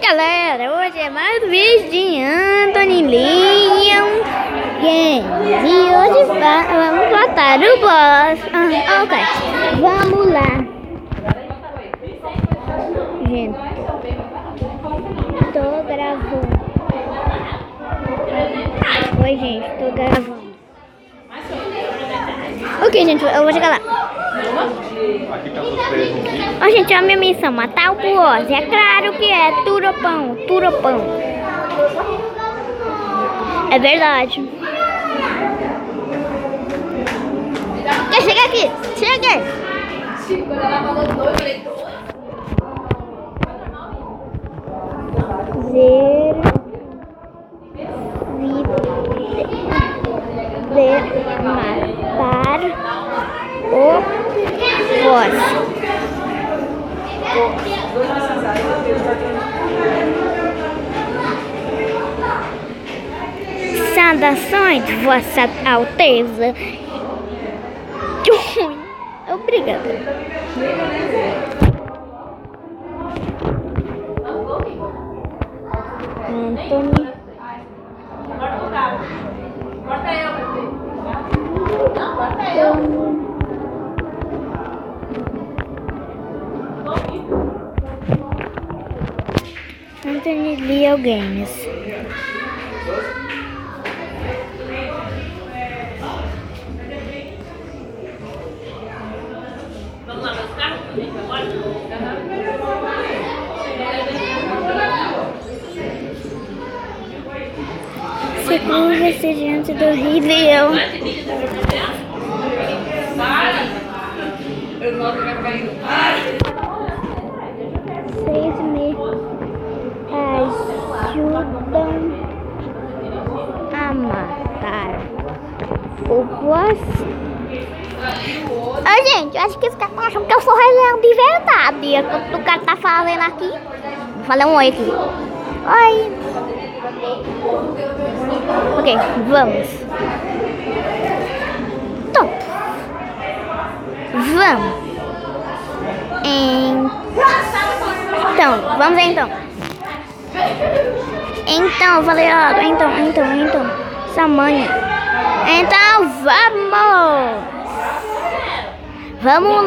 galera, hoje é mais um vídeo de Anthony Leon Games e hoje vamos botar o boss. Ok, vamos lá. Gente, tô gravando. Oi gente, tô gravando. Ok gente, eu vou chegar lá. Ó gente, a minha missão, matar o boss. É claro que é turopão. É verdade. Chega aqui, chega. De matar o boss. Saudações, Vossa Alteza. Que ruim. Obrigada. Anthony. Anthony Leon Games. Se curva-se diante do Rei Leão. 6 me ajudam a matar o boss. Ô gente, eu acho que esse cara tá achando que eu sou Rei Leão de verdade. O cara tá fazendo aqui. Vou falar um oi aqui. Oi. Ok, vamos. Vamos. Vamos então. Então, eu falei, ó, então. Samanha. Então, vamos. Vamos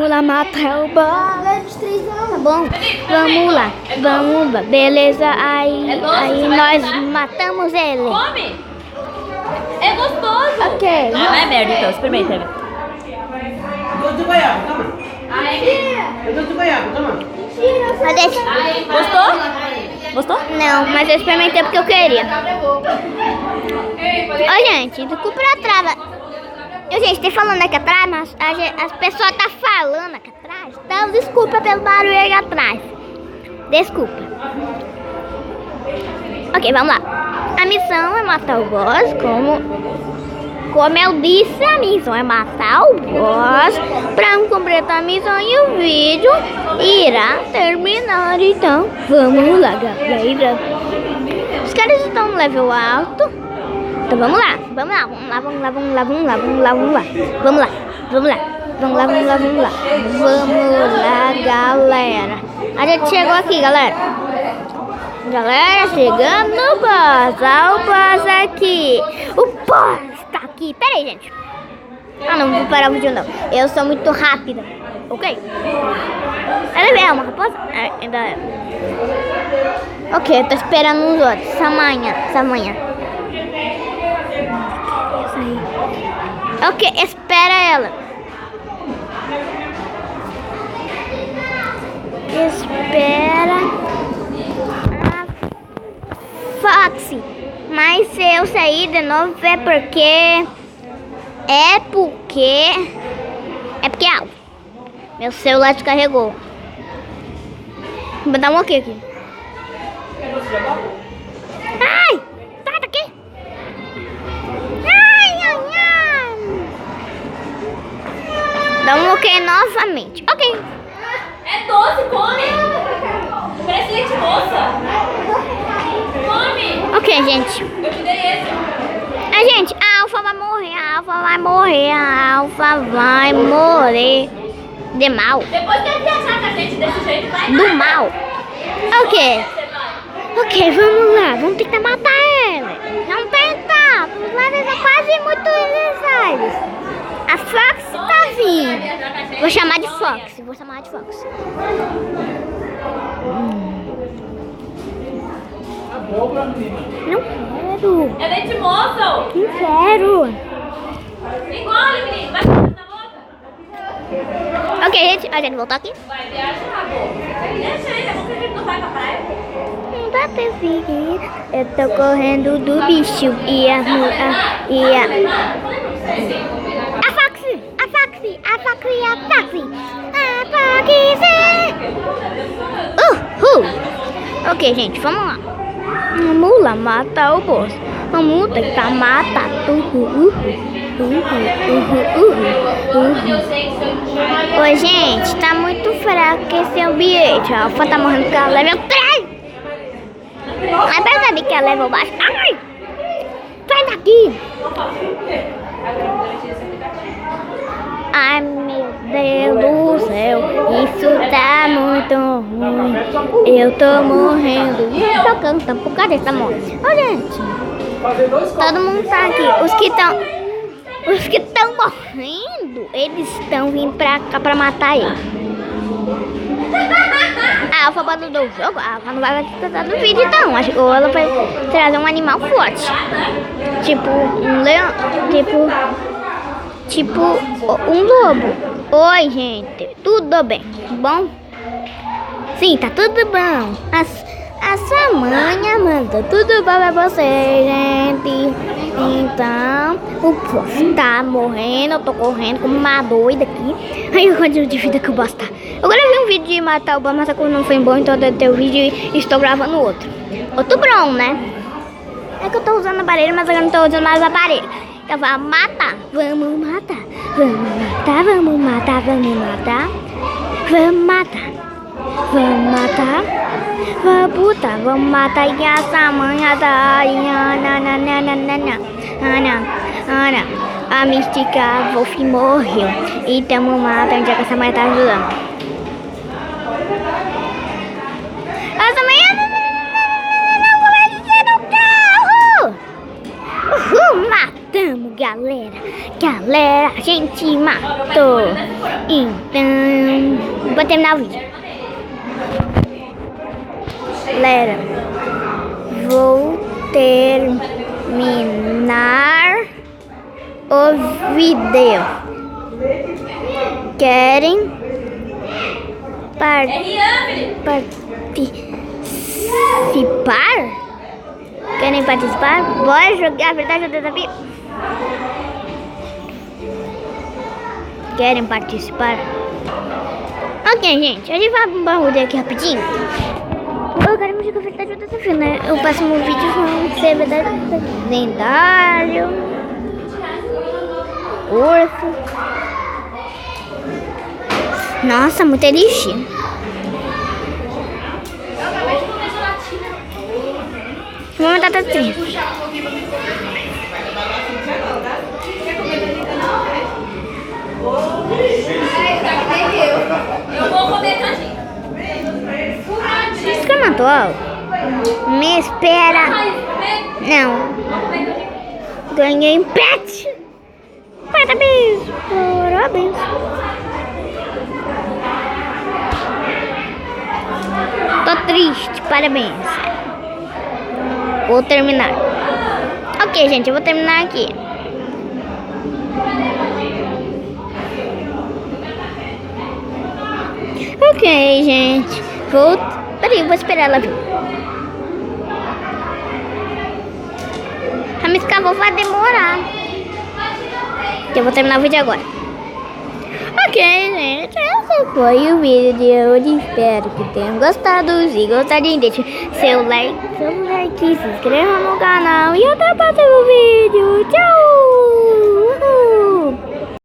lá matar o boss. Tá bom? Vamos lá, beleza, aí nós matamos ele. Come! É gostoso! Ok. Não é merda, então, experimenta. Doce de goiaba, toma. É doce de goiaba, toma. Gostou? Não, mas eu experimentei porque eu queria. Ô gente, desculpa a trava. Gente, tem falando aqui atrás, mas as pessoas tá falando aqui atrás. Então desculpa pelo barulho aí atrás. Desculpa. Ok, vamos lá. A missão é matar o boss, como eu disse, a missão é matar o boss. Para completar a missão e o vídeo irá terminar. Então, vamos lá, galera. Os caras estão no level alto. Então vamos lá, galera. A gente chegou aqui, galera. Chegando no boss. Olha o boss aqui. O boss tá aqui. Pera aí, gente. Não vou parar o vídeo não. Eu sou muito rápida. Ok? Ela é uma raposa? Ainda é. Ok, eu tô esperando os outros. Samanha. Ok, espera ela. Espera a Foxy. Mas se eu sair de novo é porque meu celular descarregou. Vou dar um ok aqui. Ai! Sai daqui! Dá um ok novamente. Ok. É doce, come! Parece leite moça! Come! Ok, gente. Eu te dei esse. Gente, Alfa vai morrer, a Alfa vai morrer, a Alfa vai morrer. De mal. Depois que ele achar que a gente desse jeito, vai. Do mal. Ok. Ok, vamos lá. Vamos tentar matar ela. Vamos tentar. Vamos lá, é quase muito necessários. A Fox tá vindo. Vou chamar de Fox. Vou chamar de Fox. Não quero. É dente moço. Não quero. Engole, menino. Vai na boca. Ok, gente. A gente voltou aqui. Vai, viaja, acabou. Deixa ele, é bom que a gente não vai pra praia. Não dá pra seguir. Eu tô correndo do bicho. A Fox. A Fox. A Fox. A Fox. A Fox. Ok, gente. Vamos lá. Vamos lá matar o boss. Vamos tentar matar. Oi, gente, tá muito fraco esse ambiente. A Alfa tá morrendo com a level 3. Mas percebe que a level baixa. Ai! Sai daqui! Ai, meu Deus do céu, isso tá muito ruim. Eu tô morrendo. Eu tô cantando por causa dessa morte. Ô, gente, todo mundo tá aqui. Os que estão morrendo, eles estão vindo pra cá pra matar ele. A Alfa abandonou o jogo. A Alfa não vai participar do vídeo, não. Acho que ela vai trazer um animal forte. Tipo um leão. Tipo um lobo. Oi, gente. Tudo bem? Bom? Sim, tá tudo bom. A sua mãe manda tudo bom pra você, gente. Então, o boss tá morrendo. Eu tô correndo como uma doida aqui. Ai, o quanto de vida que o boss tá. Eu gravei um vídeo de matar o boss, mas não foi bom, então eu deletei o vídeo e estou gravando outro. Outro bom, né? É que eu tô usando aparelho, mas eu não tô usando mais aparelho. Então vamos matar. Vamos matar. Vamos matar, vamos matar, vamos matar. Vamos matar. Vamos matar. Vamos botar, vamos matar e essa manhã da Ana. A mística Wolf morreu. E tamo matando já que essa manhã tá ajudando. Essa manhã não vou descer do carro. Matamos, galera. A gente matou. Então, vou terminar o vídeo. Galera, vou terminar o vídeo. Querem participar? Querem participar? Bora jogar a verdade do desafio? Querem participar? Ok, gente, a gente vai para um barulho aqui rapidinho. Eu quero jogar a verdade do desafio, né? O próximo vídeo vai ser verdade lendário. Urso. Nossa, muito elixir. Vou matar a trilha. Eu vou comer canjinho. Você matou algo? Me espera. Não. Ganhei pet. Parabéns. Parabéns. Tô triste. Parabéns. Vou terminar. Ok, gente. Eu vou terminar aqui. Ok, gente. Peraí, vou esperar ela vir. A minha escavou vai demorar. Eu vou terminar o vídeo agora. Ok, gente. Esse foi o vídeo de hoje. Espero que tenham gostado. Se gostarem, deixe seu like, se inscreva no canal. E até o próximo vídeo. Tchau!